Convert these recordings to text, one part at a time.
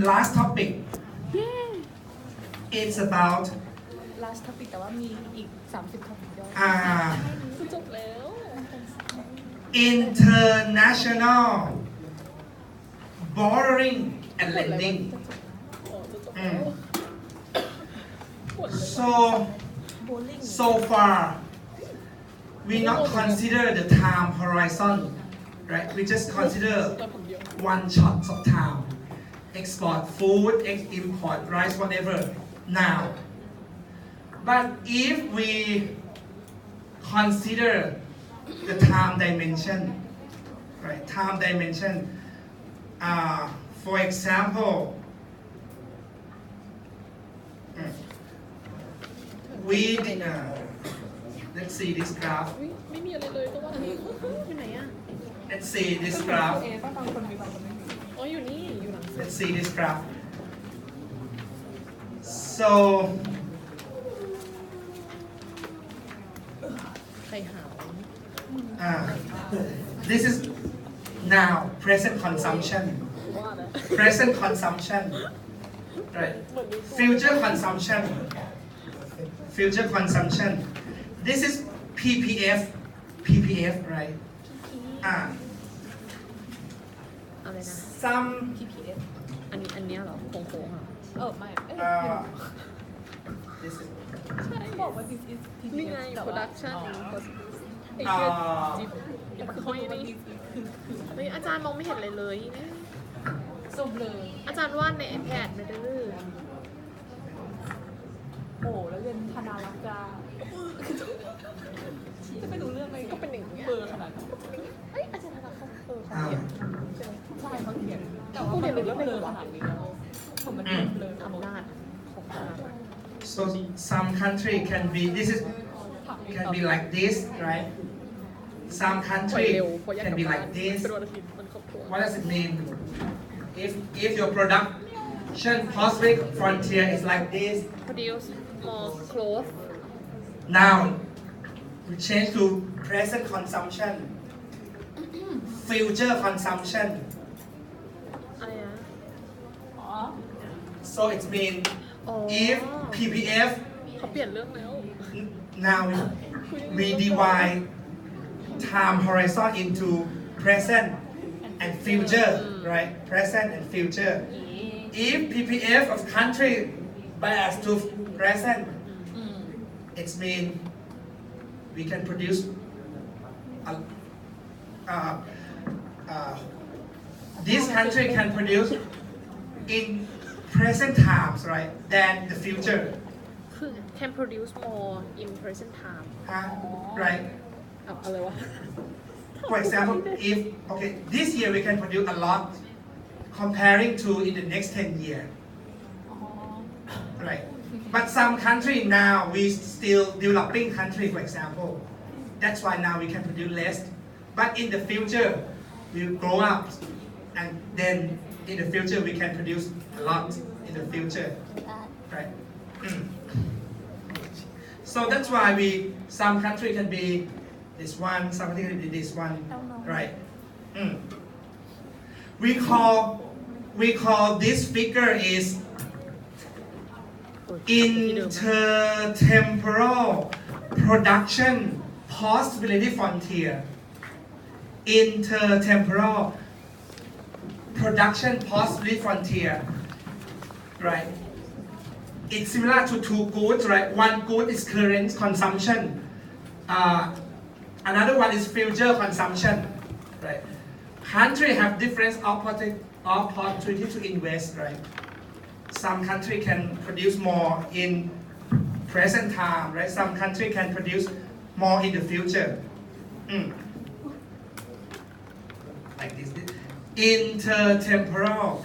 last topic it's about last topic แต่ว่ามีอีก30 topic ด้วยคือจบแล้ว international borrowing and lending so far we not consider the time horizon, right? We just consider one shot of time. Export food, import rice, whatever. Now, but if we consider the time dimension, right? Time dimension. For example, we did. Let's see this graph. ไม่มีอะไรเลยก็ว่าอยู่ไหนอ่ะ Let's see this graph. บางคนมีบางคนไม่มีอ๋ออยู่นี่อยู่หลัง Let's see this graph. So ใครหาว this is now present consumption. Present consumption. Right. Future consumption. Future consumption. This is PPF. PPF, right? อะไรนะ Some PPF อันนี้เหรอโค้งๆอ่ะไม่ this is ใช่บอกว่า this is PPF นี่ไง production ไอ้จิ๊บเขาอย่างนี้เฮ้ยอาจารย์มองไม่เห็นอะไรเลยส้มเลยอาจารย์วาดใน iPad ไม่ได้เลยโอ้แล้วเรียนธนารักษาจะไปดูเรื่องอะไรก็เป็นอย่างเงี้ยเบอร์ขนาดนั้นเฮ้ยอาจารย์ธนาเขาใช่เขาเขียนแต่ว่ามันเป็นเรื่องเบลอขนาดนี้แล้วผมมันเบลออำนาจของชาติ so some country can be like this, right? Some country can be like this. What does it mean? If your production possible frontier is like this, produce more clothes. Now we change to present consumption, future consumption. So it means if PPF เขาเปลี่ยนเรื่องแล้ว now we divide time horizon into present and future, right? Present and future. If PPF of country bias to present, it means we can produce this country can produce in present times, right, than the future. Can produce more in present time. Right. อะไรวะ For example, if this year we can produce a lot comparing to in the next 10 years. Right. But some country now we still developing country, for example. That's why now we can produce less. But in the future, we will grow up, and then in the future we can produce a lot in the future. Right. So that's why some country can be this one, some country can be this one, right? We call this figure is intertemporal production possibility frontier. Intertemporal production possibility frontier, right? It's similar to two goods, right? One good is current consumption. Another one is future consumption, right? Country have different opportunity to invest, right? Some country can produce more in present time, right? Some country can produce more in the future. Like this. Intertemporal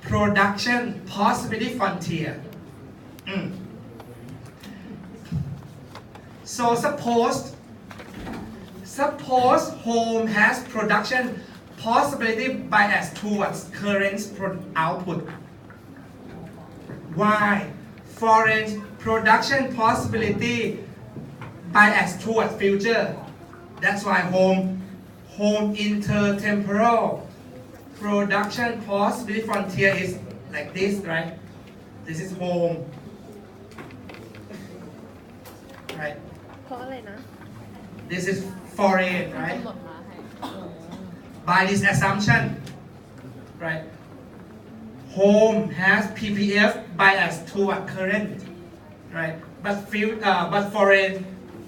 production possibility frontier. So suppose home has production possibility bias towards current output. Why? Foreign production possibility bias towards future. That's why home intertemporal production possibility frontier is like this, right? This is home, right? เพราะอะไรนะ This is foreign, right? กำหนดมาให้ By this assumption, right? Home has PPF bias toward current, right? But foreign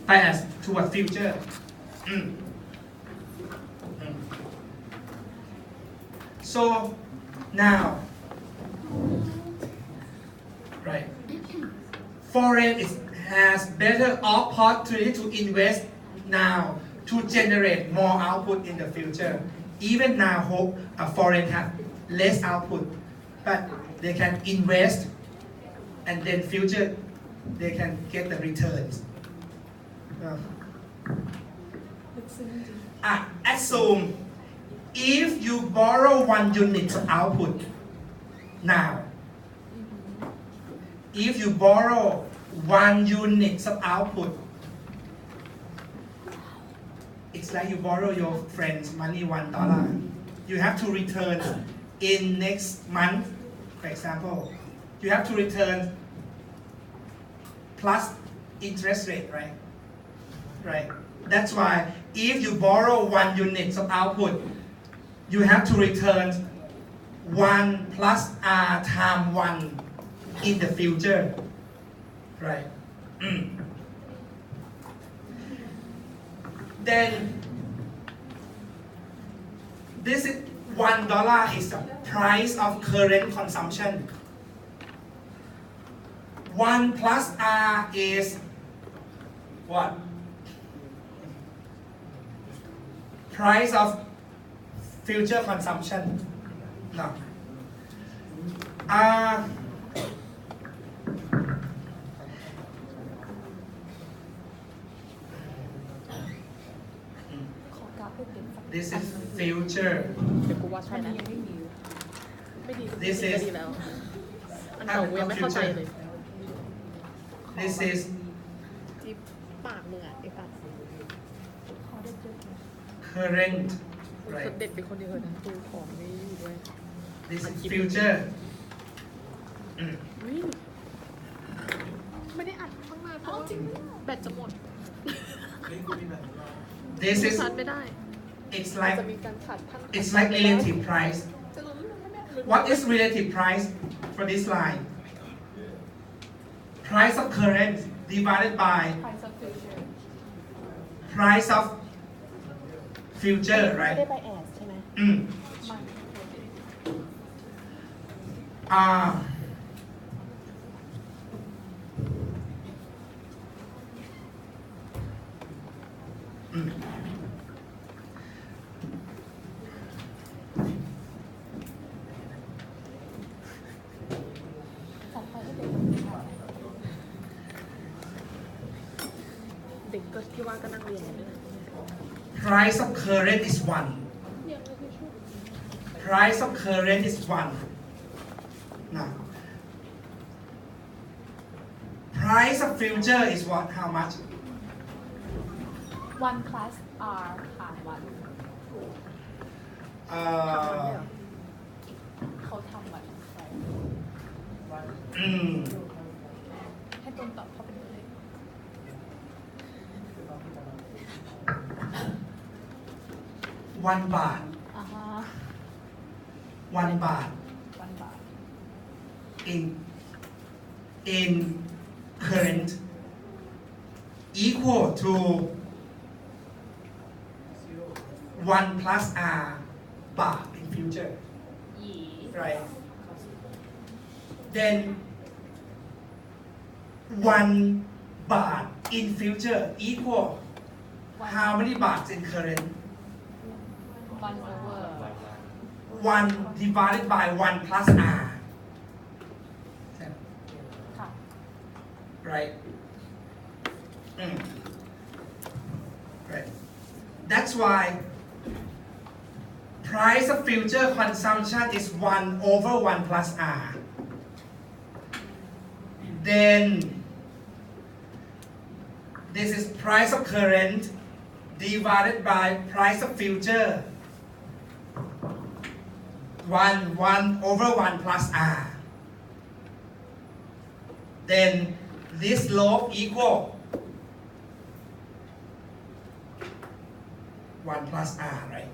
bias toward future. So now, right? Foreign has better opportunity to invest now to generate more output in the future. Even now, foreign have less output, but they can invest, and then future they can get the returns. Assume if you borrow 1 unit of output now, if you borrow 1 unit of output, it's like you borrow your friend's money $1. You have to return in next month, for example. You have to return plus interest rate, right? Right. That's why if you borrow 1 unit of output, you have to return 1 plus R times 1 in the future, right? Then this is $1 is the price of current consumption. 1 plus R is what? Price of future consumption. No. This is future. เดี๋ยวกูว่าใช่นะไม่ดี This ก็ is ดีแล้ว อันเก่ากูยังไม่เข้าใจเลย This is จิ๊บปากมึงอ่ะไอ้ปาก current, สุด right? เด็ดเป็นคนเดียวนะตูของไม่อยู่ด้วย This is future. อุ๊ยไม่ได้อัดข้างในเพราะว่าแบตจะหมด This is ชาร์จไม่ได้ it's จะ like มีการขัดทั้ง it's like relative price. จะรู้ไหม What is relative price for this line? Price of current divided by price of future, ไม่ right? ได้ไปแอดใช่ไหม เด็กก็ที่ว่าก็นั่งเรียนอยู่ด้วย Price of current is 1. Price of current is 1. Now, price of future is what? How much? 1 plus R หาร 1 เขาทำแบบให้ตรงตอบเขาเป็นตัวเลข 1 baht. อ่าฮะ 1 baht 1 บาท in current equal to 1 plus R baht in future, ยี right? Then 1 baht in future equal how many bahts in current? 1 over 1 divided by 1 plus R. ค่ะ Right? Right. That's why price of future consumption is 1 over 1 plus R. Then this is price of current divided by price of future. 1 over 1 plus R. then this slope equal 1 plus r, right?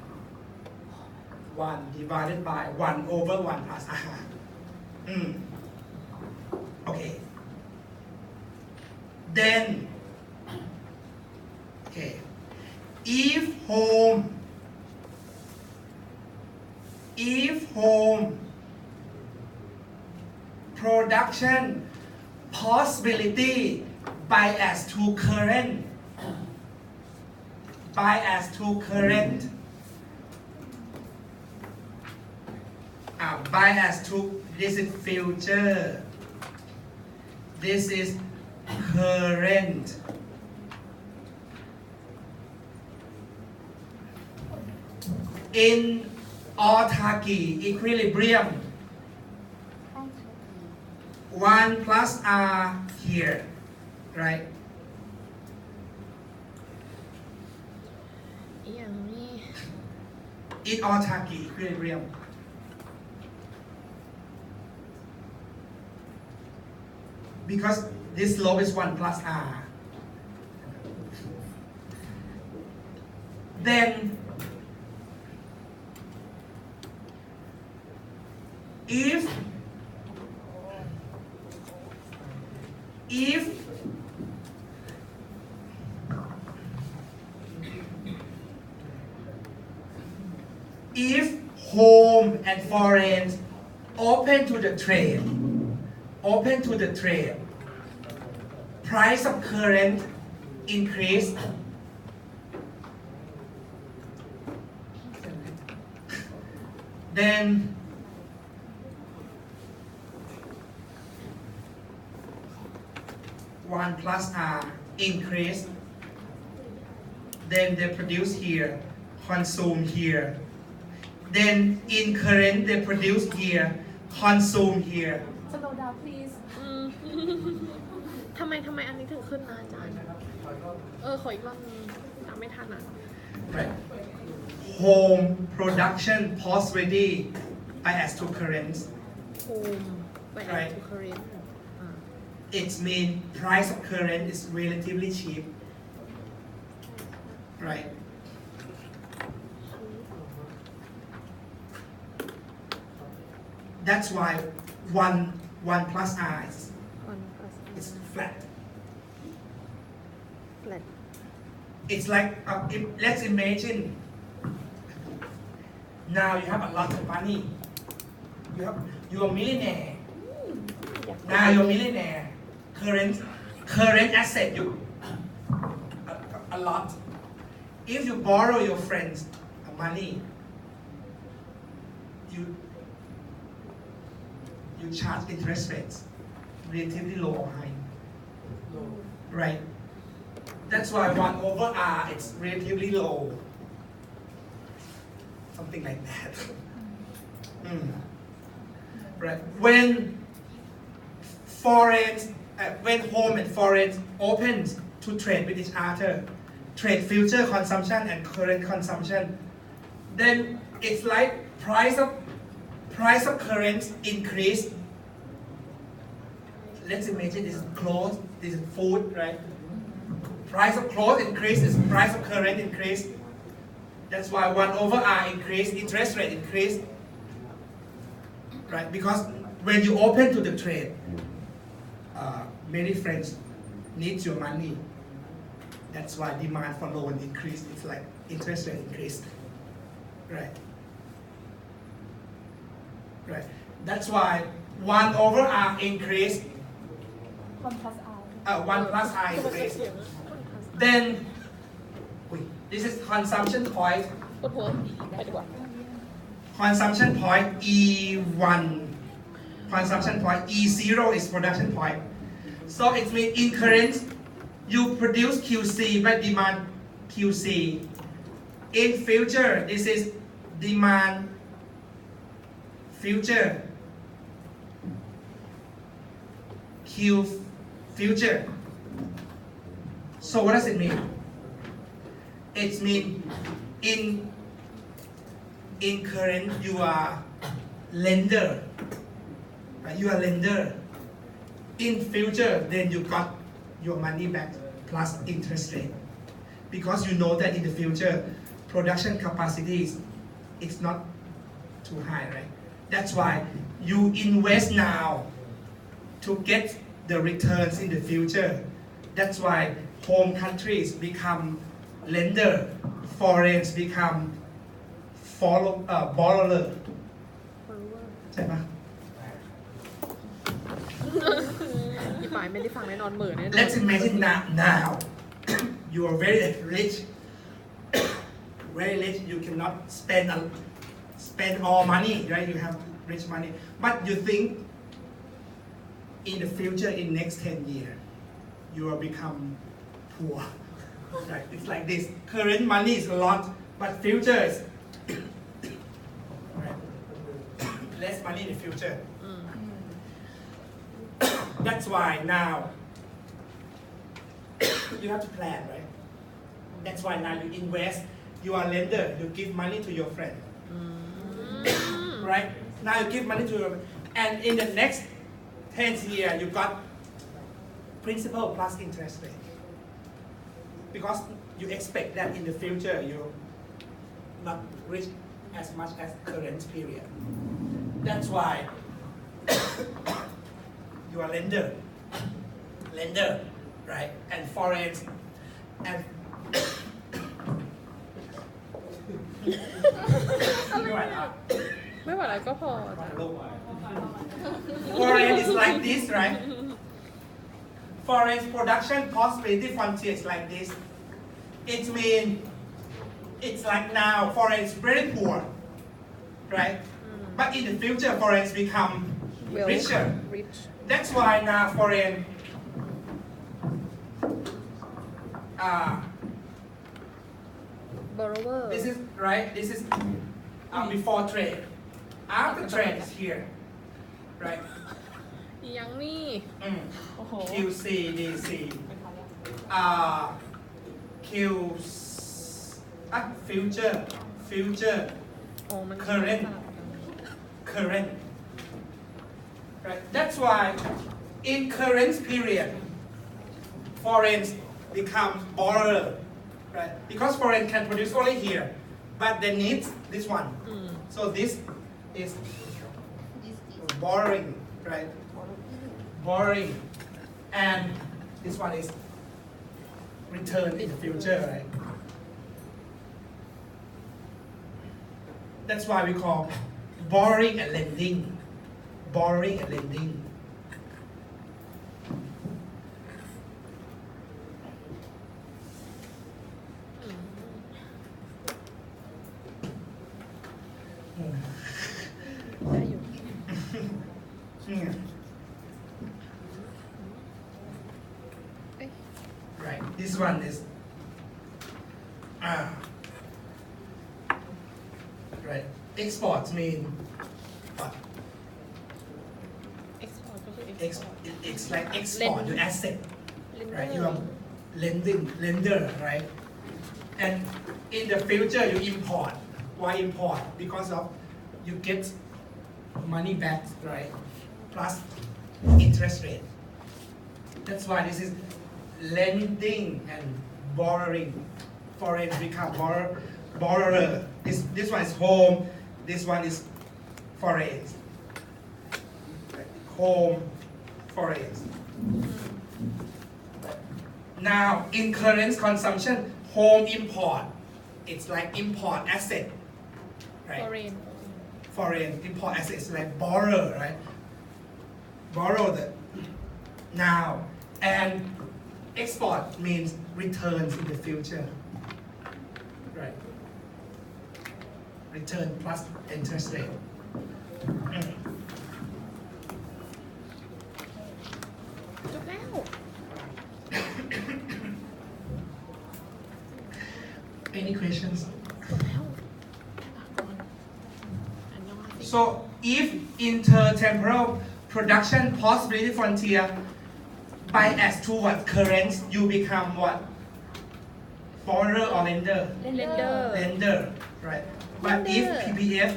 1 divided by 1 over 1 plus r. Okay. Then, okay, if home production possibility bias to current bias to this is future, this is current. In autarky equilibrium, 1 plus r here, right? อย่างนี้ In autarky equilibrium, because this slope is 1 plus r. Then if home and foreign open to the trade, price of current increase, then one plus R increase, then they produce here, consume here, then in current they produce here, consume here. Slow down please ทำไมอันนี้ถึงขึ้นนะอาจารย์ ขออีกรอบนึงตามไม่ทันอ่ะ Right. Home production possibility bias to currents. home by Right. to current It means price of current is relatively cheap. Right. That's why 1 plus R is flat. flat It's like, let's imagine, now you have a lot of money. You're a millionaire. Now you're a millionaire. Current asset, you a lot. If you borrow your friends money, you charge interest rates relatively low or high. Right? That's why 1 over R it's relatively low. Something like that. Right? When home and foreign opens to trade with each other, trade future consumption and current consumption, then it's like price of current increase. Let's imagine this is clothes, this is food, right? Price of clothes increase is price of current increase. That's why 1 over R increase, interest rate increase. Right? Because when you open to the trade, many friends need your money. That's why demand for loan increase. It's like interest rate increase. Right? Right. That's why 1 over R increase. 1 plus R 1 plus R increase. Then, this is consumption point. ปวดหัวไปดีกว่า Consumption point E1. Consumption point E0 is production point. So it means in current, you produce QC by demand QC. In future, this is demand future. Q future. So what does it mean? It means in current you are lender, right? You are lender. in future then you got your money back plus interest rate because you know that in the future production capacities it's not too high, right? That's why you invest now to get the returns in the future. That's why home countries become lender, foreigners become borrower ใช่ปะ อีฝ่ายไม่ได้ฟังแน่นอนเหมือนแน่นอน Let's imagine that now you are very rich very rich you cannot spend all money, right? You have rich money, but you think in the future in next 10 years you will become poor, right? It's like this. Current money is a lot, but future is right? less money in the future. That's why now you have to plan, right? That's why now you invest. You are lender. You give money to your friend, right? Now you give money to your, and in the next 10 years you got principal plus interest rate because you expect that in the future you not rich as much as current period. That's why you are lender, right? And foreign and ไม่ไหวแล้ว ไม่ไหวแล้วก็พอ Foreign is like this, right? Foreign production possibility frontier is like this. It means it's like now foreign is very poor, right? But in the future foreign become richer. rich That's why now foreign borrower this is right. This is before trade. After trade is here, right? ยังนี่ QC, DC, future, อ๋อมัน current, right? That's why in current period, foreign become borrower, right? Because foreign can produce only here, but they need this one. So this is borrowing, right? Borrowing, and this one is return in the future, right? That's why we call borrowing and lending. Borrowing and lending. Right. This one is right. Export mean what? export ก็คือ It's like export your asset, right? You are lender lender, right? And in the future you import. Why import? Because of you get money back, right? Plus interest rate. That's why this is lending and borrowing. Foreign become borrower. This one is home. This one is foreign. Home, foreign. Now in current consumption, home import. It's like import asset, right? Foreign import asset is like borrow, right? Borrow the now, and export means returns in the future, right? Return plus interest rate. Any questions? So if intertemporal production possibility frontier bias toward currents, you become what? Borrower or lender? Lender, right? But if PPF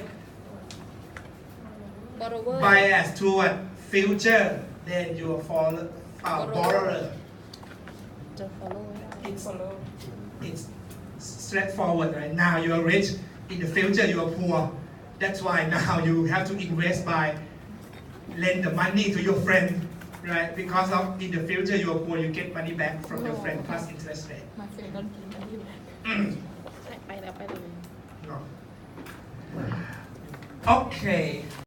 borrower bias toward future then you are borrower จะ follow ไม่ได้ it's straightforward right now you are rich in the future you are poor that's why now you have to invest by lend the money to your friend right because of in the future you are poor you get money back from your friend plus interest rate My friend don't give money back. ไปแล้วไปเลย no. Okay